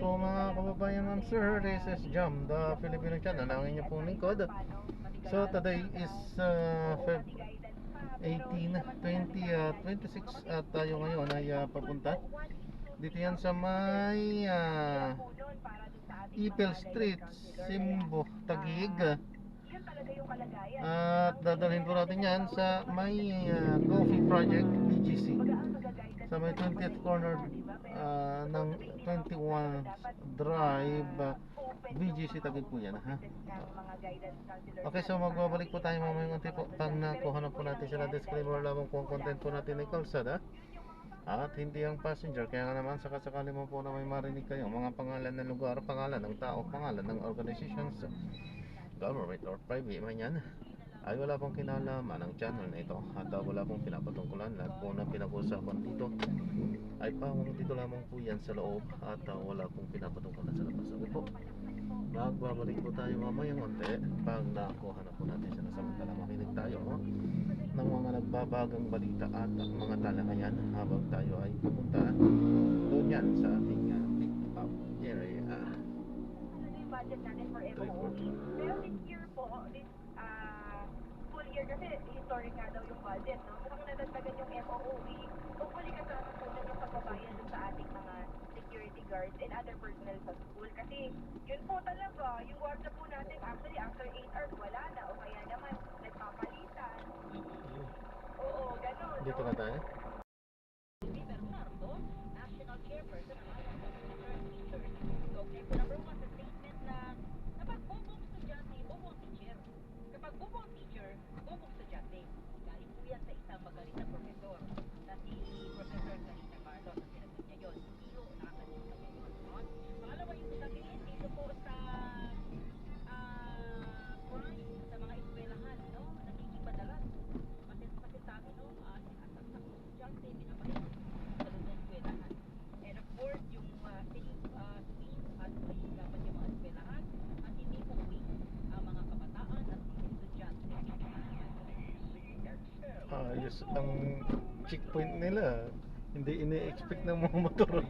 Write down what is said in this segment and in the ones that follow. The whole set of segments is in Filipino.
po mga kababayan, ma'am sir. This is Jam, the Filipino channel. Ang inyo pong lingkod. So today is Feb 18, 26 at tayo ngayon ay papunta. Dito yan sa may Ipil Street, Simbo, Taguig. At dadalhin po natin yan sa may Coffee Project BGC sa may 20th corner ng 21 Drive, BGC Taguig po yan, ha? Okay, so magbabalik po tayo mamaya unti po pag nakuha na po natin sila. Disclaimer lamang po ang content po natin ay kalsada at hindi ang passenger. Kaya nga naman sakasakali mo po na may marinig kayo mga pangalan ng lugar, pangalan ng tao, pangalan ng organizations, government or private man yan, ay wala pong kinalaman ng channel na ito at wala pong pinapatungkulan. Lahat po na pinag-usapan dito ay pawang dito lamang po yan sa loob at wala pong pinapatungkulan sa labas. Okay po, magbabalik po tayo mamayang unti pag nakuha na po natin sila. Samantala makinig tayo ng mga nagbabagang balita at mga talakayan habang tayo ay pupunta doon yan sa ating pick up area. Budget natin for MOOE. Pero this year po, this full year kasi historic nga daw yung budget, no? Mukhang nadagdagan yung MOOE. Hopefully kasama po dyan yung pagbabayan sa ating mga security guards and other personnel sa school. Kasi yun po talaga, yung guards po natin actually after 8 hours wala na o kaya naman nagpapalitan. Oo, gano'n. Dito na tayo. Bernardo, National Chairperson ng Teachers. So, number 1 sa statement na kapag bubong estudyante, bubong teacher. Kapag bubong teacher, bubong estudyante. Galing po yan sa isang magaling na profesor na si Professor Carita Carlos na sinagot niya yun. Hindi ho nakakalimutan niya yun. Pangalawa yung sabihin dito po sa crime sa mga eskwelahan, no? Nagiging madalas. Kasi sabi, no? Sinasaksak ng estudyante, binabalik sa loob ng eskwelahan. And of course, yung safe space at may dapat yung mga eskwelahan at hindi po weak ang mga kabataan at mga estudyante. Ayos ang checkpoint nila. Hindi ini-expect ng mga motor.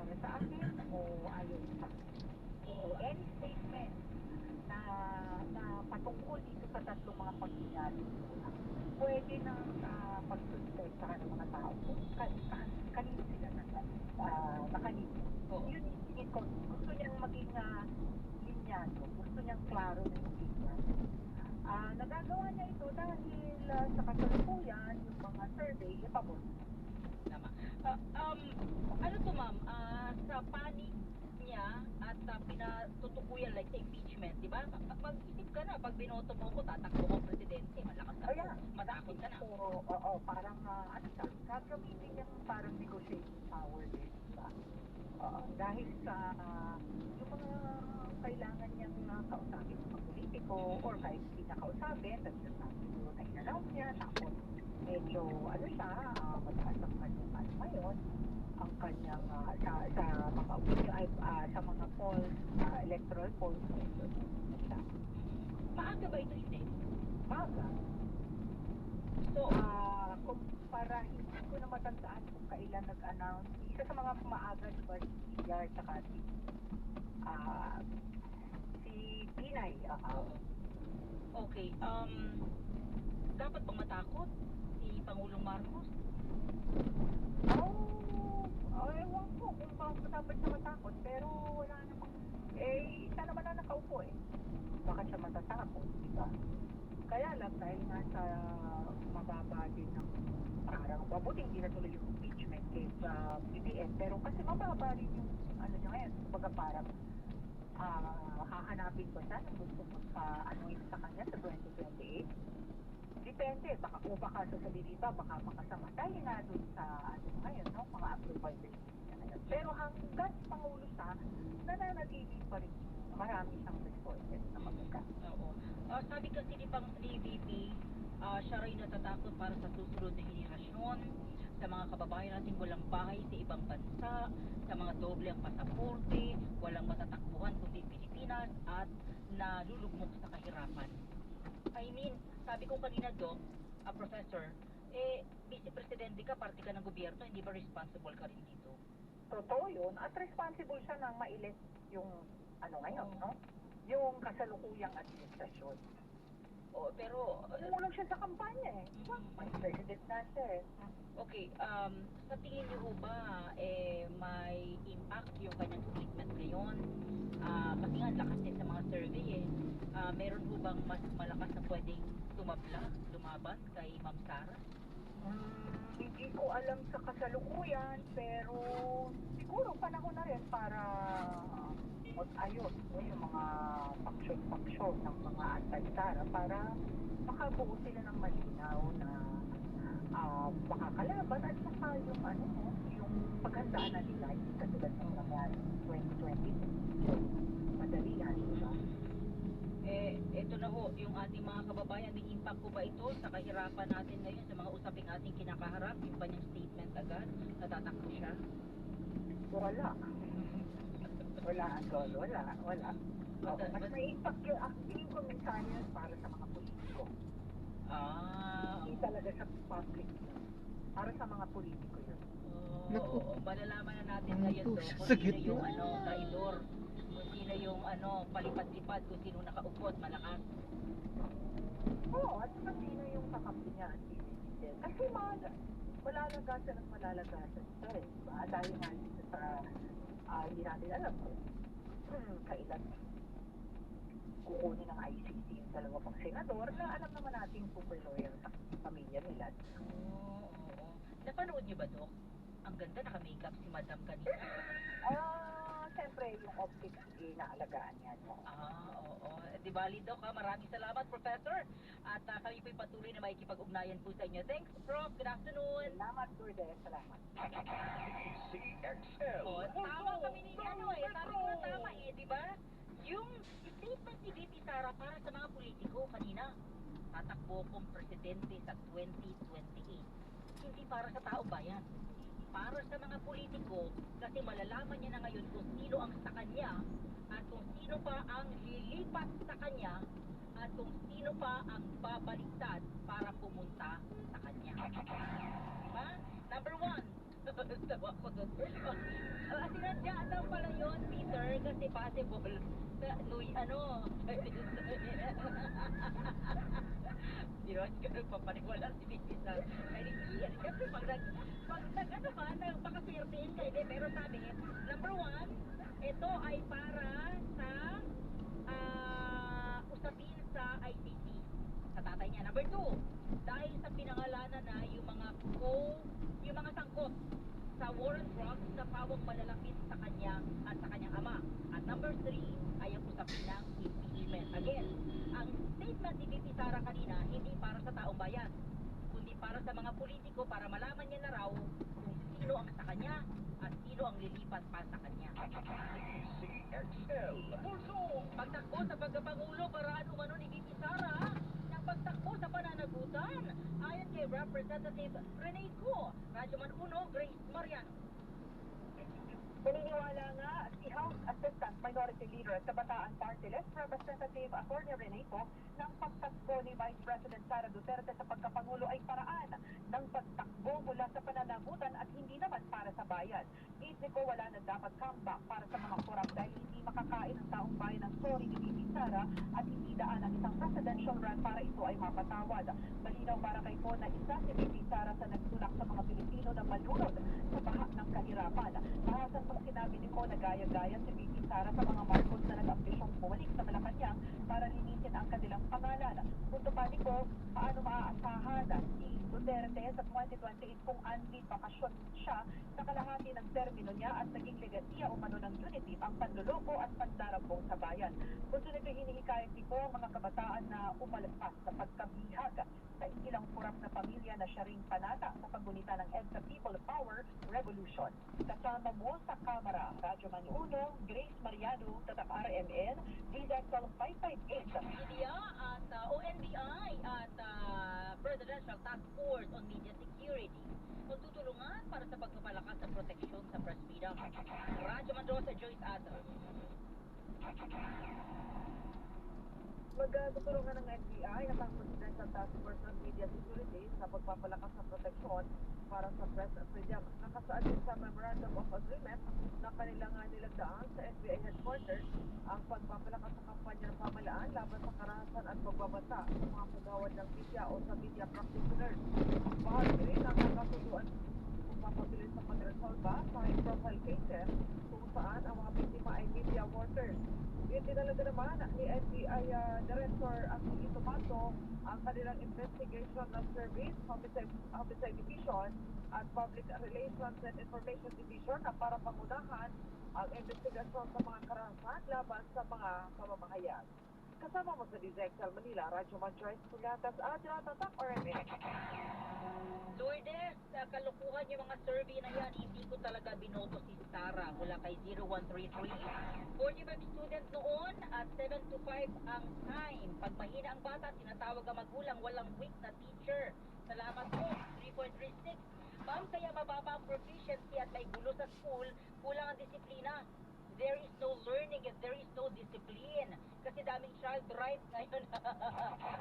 para sa akin o ayaw sa akin. So, any statement na, na patungkol dito sa tatlong mga pangyayari, pwede nang pagsuspektahan ng mga tao kung kanino sila nakalito. Oo. Yun yung tingin ko, gusto niyang maging linyado, gusto niyang klaro na yung linya. Nagagawa niya ito dahil sa kasalukuyan, yung mga survey, pabor. Tama. Ano to, ma'am? Sa panig niya at pinatutukuyan like sa impeachment, di ba? Mag-isip ka na, pag binoto mo ko, tatakbo ko presidente, malakas ako, Kaya, matakot ka na. So, oo, parang, ano siya, gagamitin niyang parang negotiating power din, diba? Dahil sa yung mga kailangan niyang kausapin ng mga politiko or kahit hindi na kausapin, nagsasabi siguro na in-announce niya, tapos medyo, ano siya, mataas ang kanyang ano ngayon, ang kanyang sa mga opinion, sa mga polls, electoral polls, medyo siya. Maaga ba ito, hindi? Maga. So, Kumpara, hindi ko na matandaan kung kailan nag-announce. Isa sa mga maaga diba si PR tsaka si Pinay. okay. Dapat bang matakot si Pangulong Marcos? Ewan ko kung dapat siya matakot, pero wala namang, siya naman na nakaupo Bakit siya matatakot, diba? Kaya lang, dahil nasa mababa din ng parang, mabuti hindi na tuloy yung impeachment case sa BBM, pero kasi mababa rin yung, ano niya ngayon, kumbaga parang, hahanapin ba siya ng gusto magpa-ano sa kanya sa 2028? Depende, baka sasabihin iba, baka makasama. Dahil nga doon sa, ano ngayon, no, mga approval rating niya ngayon. Pero hanggang Pangulo siya, nananatili pa rin marami siyang resources na maganda. Oo. Sabi kasi ni VP, siya rin natatakot para sa susunod na henerasyon, sa mga kababayan natin walang bahay sa ibang bansa, sa mga doble ang pasaporte, walang matatakbuhan kundi Pilipinas, at nalulugmok sa kahirapan. I mean, sabi ko kanina, Doc, Professor, vice-presidente ka, parte ka ng gobyerno, hindi ba responsible ka rin dito? Totoo yun. At responsible siya ng mailit yung ano ngayon, no? Yung kasalukuyang administrasyon. Pero Tumulong siya sa kampanya May president na siya okay, sa tingin niyo ho ba may impact yung kanyang statement ngayon? Kasi nga lakas din sa mga survey meron ho bang mas malakas na pwedeng lumaban kay Ma'am Sara? Hindi ko alam sa kasalukuyan, pero siguro panahon na rin para mag-ayos yung mga faction ng mga anti-Sara para makabuo sila ng malinaw na makakalaban at saka yung yung paghandaan na nila yung katulad ng nangyari 2020 madalian, diba? Ito na ho, yung ating mga kababayan, may impact ko ba ito sa kahirapan natin ngayon, sa mga usaping ating kinakaharap, yung kanyang statement agad, natatakbo siya? Wala. Mas may impact yun. Actually, ko minsan yun para sa mga politiko. Hindi talaga sa public yun. Para sa mga politiko yun. Malalaman na natin Ano ngayon to? kung Sa sino gitna. yung traidor, kung sino yung palipad-lipad, kung sino nakaupo at malakas. At saka sino yung kakampi niya at sino. Kasi malalagasan siya diba? Dahil nga dito sa hindi natin alam kung kailan kukunin ng ICC yung dalawa pang senador na alam naman natin super loyal sa pamilya nila. Napanood niyo ba, Dok? Ang ganda naka-makeup si Madam kanina. Siyempre yung optics inaalagaan niya. Oo. Di bali, Dok, maraming salamat, Professor. At kami po'y patuloy na makikipag-ugnayan po sa inyo. Thanks, Prof. Good afternoon. Salamat, Lourdes. Salamat. CXL. Tama kami ni sabi ko na tama di ba? Yung statement ni VP Sara para sa mga politiko kanina, tatakbo kong presidente sa 2028. Hindi para sa taong bayan. Para sa mga politiko, kasi malalaman niya na ngayon kung sino ang sa kanya at kung sino pa ang lilipat sa kanya at kung sino pa ang babaliktad para pumunta sa kanya. Diba? Number one, Tawa ko doon. Sinadya daw pala yun, Peter, kasi possible. Yun, ganun papaniwala si Pisa. Ay, siyempre, pag pakaswertein ka, hindi, pero sabi, number one, ito ay para sa usapin sa ICC, sa tatay niya. Number two, dahil sa pinangalanan na yung mga sangkot sa war on drugs na pawang malalapit sa kanya at sa kanyang ama. At number three ay ang usapin ng impeachment. Again, ang statement ni VP Sara kanina, hindi para sa taong bayan, kundi para sa mga politiko, para malaman niya na raw kung sino ang sa kanya at sino ang lilipat pa sa kanya. Pagtakbo sa pagkapangulo, paraan umano ni VP Sara ng pagtakbo sa pananagutan. Ayon kay Representative Rene Co, Radyoman 1, Grace Mariano. Naniniwala nga si House Assistant Minority Leader at Kabataan Party List Representative Atty. Rene Co na ang pagtakbo ni Vice President Sara Duterte sa pagkapangulo ay paraan ng pagtakbo mula sa pananagutan at hindi naman para sa bayan. Isip ko wala na dapat comeback para sa mga kurap dahil hindi makakain ang taong bayan ng sorry ni VP Sara at hindi daan ang isang presidential run para ito ay mapatawad. Malinaw para kay Co na isa si VP Sara sa nagtulak sa mga Pilipino na malunod sa baha ng kahirapan. Bahasan pang sinabi ni Co na gaya-gaya si VP Sara sa mga Marcos na nag-ambisyong bumalik sa Malacanang para linisin ang kanilang pangalan. Punto pa ni Co, paano maaasahan si Duterte sa 2028 kung unlead bakasyon siya sa kalahati ng termino niya at naging legasiya umano ng unity ang panluloko at pandarabong sa bayan. Kung sunod hinihikayat ni Co ang mga kabataan na umalpas sa pagkabihag sa ilang kurap na pamilya na siya ring panata sa paggunita ng EDSA People Power Revolution. Kasama mo sa Kamara, Radyoman 1, Grace Mariano, Tatak RMN, DZXL 558. Media at ONBI at Presidential Task Force on Media Security magtutulungan para sa pagpapalakas ng proteksyon sa press freedom. Radyo Mendoza, Joyce Adams. Magtutulungan ng NBI at ang Presidential Task Force on Media Security sa pagpapalakas ng proteksyon para sa press freedom. Nakasaad din sa Memorandum of Agreement na kanilang nilagdaan sa NBI headquarters ang pagpapalakas sa kampanya ng pamalaan laban sa karahasan at pagbabanta sa mga kagawad ng media o sa media practitioners. Bahagi rin ang nakasuduan pagpapabilis sa pagresolba sa high-profile cases kung saan ang mga biktima ay media workers. Itinalaga naman ni NBI Director Anthony Tomato ang kanilang investigation ng service, homicide division at public relations and information division na para pangunahan ang investigasyon sa mga karahasan laban sa mga mamamahayag. Kasama mo sa DZXL Manila, Radyo Joyce Pugatas at Tatak RMN. Lourdes, kalukuhan yung mga survey na yan. Hindi ko talaga binoto si Sara mula kay 0133. 45 student noon at 7 to 5 ang time. Pag mahina ang bata, tinatawag ang magulang, walang weak na teacher. Salamat po, 3.36. Ma'am, kaya mababa ang proficiency at may gulo sa school, kulang ang disiplina. There is no learning if there is no discipline. Kasi daming child rights ngayon.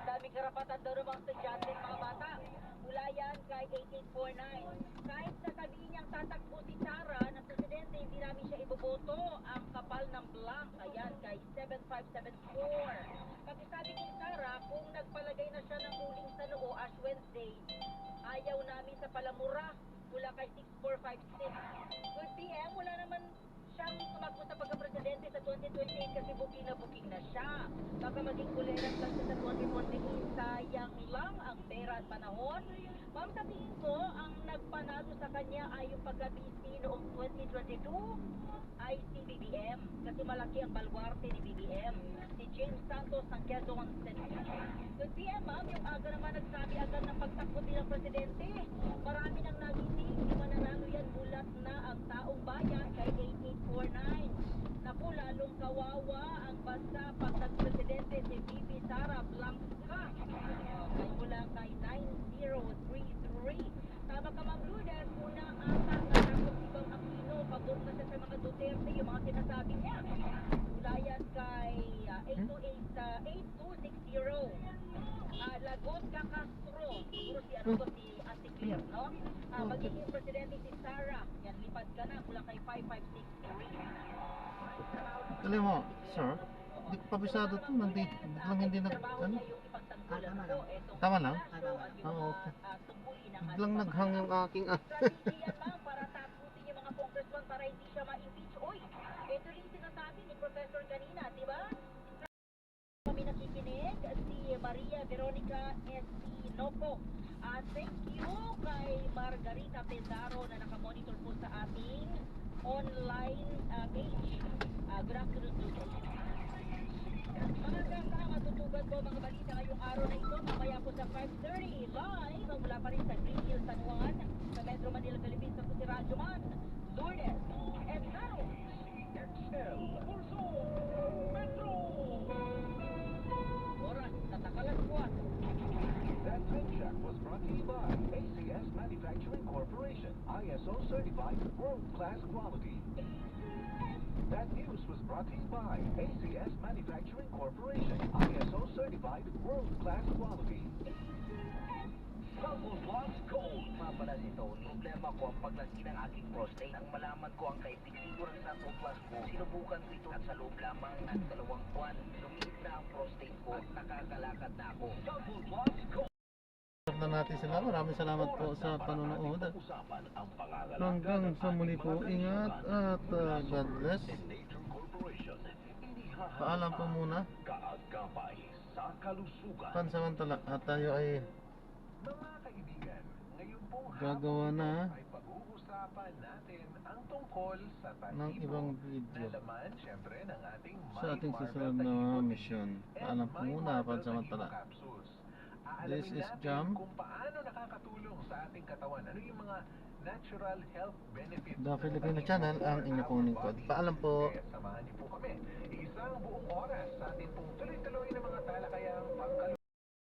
Daming karapatan daw ng mga estudyante, mga bata. Mula yan kay 8849. Kahit sasabihin niyang tatakbo si Sara ng presidente, hindi namin siya iboboto. Ang kapal ng blank. Ayan kay 7574. Pag sabi ni Sara, kung nagpalagay na siya ng ruling sa noo Ash Wednesday, ayaw namin sa palamura. Mula kay 6456. Good PM, wala naman siyang tumakbo sa pagka-presidente sa 2028 kasi booking na siya. Baka maging kuleras lang siya sa 2028. Sayang lang ang pera at panahon. Ma'am, sa tingin ko, ang nagpanalo sa kanya ay yung pagka-BC noong 2022 ay si BBM. Kasi malaki ang balwarte ni BBM. Si James Santos ng Quezon City. Good PM, ma'am, yung aga naman nagsabi agad ng pagtakbo bilang presidente. Marami nang nagising, hindi mananalo yan, bulat na ang taong bayan kay 8849. Naku, lalong kawawa ang bansa pag nagpresidente si VP Sara Blanca. Kay mula kay 9033. Tama ka, Ma'am Lourdes, una ata natakot si Bang Aquino, pabor na siya sa mga Duterte, yung mga sinasabi niya. Mula yan kay 8260. Lagot ka Castro. Siguro si ano to, si Antique gobyerno. Magiging presidente si Sara. Yan, lipad ka na mula kay 5563. Alam mo, sir, hindi ko kabisado to. Biglang hindi nag, ano? Tama lang? Oo, okay. Biglang naghang yung aking, Strategy yan, ma'am, para tapusin yung mga congressman para hindi siya ma-impeach. Uy, ito rin sinasabi ni Professor kanina, di ba? Kami nakikinig, si Maria Veronica Espinoco. Thank you kay Margarita Tendaro na nakamonitor po sa ating online page. Good afternoon to you. Mga kasama, tutugan po mga balita ngayong araw na ito. Mamaya po sa 5:30 live. Mula pa rin sa Green Hills, San Juan. Sa Metro Manila, Philippines. Ako si Radyo Man. Lourdes. Escaro. CXL. Pulso. Metro. Oras. Natakalan po. That time check was brought to you by ACS Manufacturing Corporation, ISO certified world-class quality. That news was brought to you by ACS Manufacturing Corporation, ISO certified world-class quality. Double Plus Gold. Pala si Tony, problema ko ang paglaki ng aking prostate. Nang malaman ko ang kaepektibo ng Double Plus ko, sinubukan ko ito at sa loob lamang ng 2 buwan, lumiit na ang prostate ko at nakakalakad na ako. Double Plus Gold. na natin sila. Maraming salamat po sa panonood. Usapan ang pangangalaga Hanggang sa muli po, ingat at God bless. Nature Corporation. Hindi Paalam po muna. kaagapay sa kalusugan. Pansamantala at tayo ay Mga kaibigan, ngayon pong gagawa na ay pag-uusapan natin ang tungkol sa ng ibang video na laman, syempre, ng ating sa ating My susunod Marvel na Tahibo mission. and Paalam po My muna Marvel pansamantala. Tahibo Capsules. This Aalamin is natin Jam. kung paano nakakatulong sa ating katawan. Ano yung mga natural health benefits The Filipino Channel ang inyong pong lingkod. Paalam po. Kaya samahan niyo po kami. Isang buong oras sa ating pong tuloy-tuloy na mga talakayang pangkalusugan.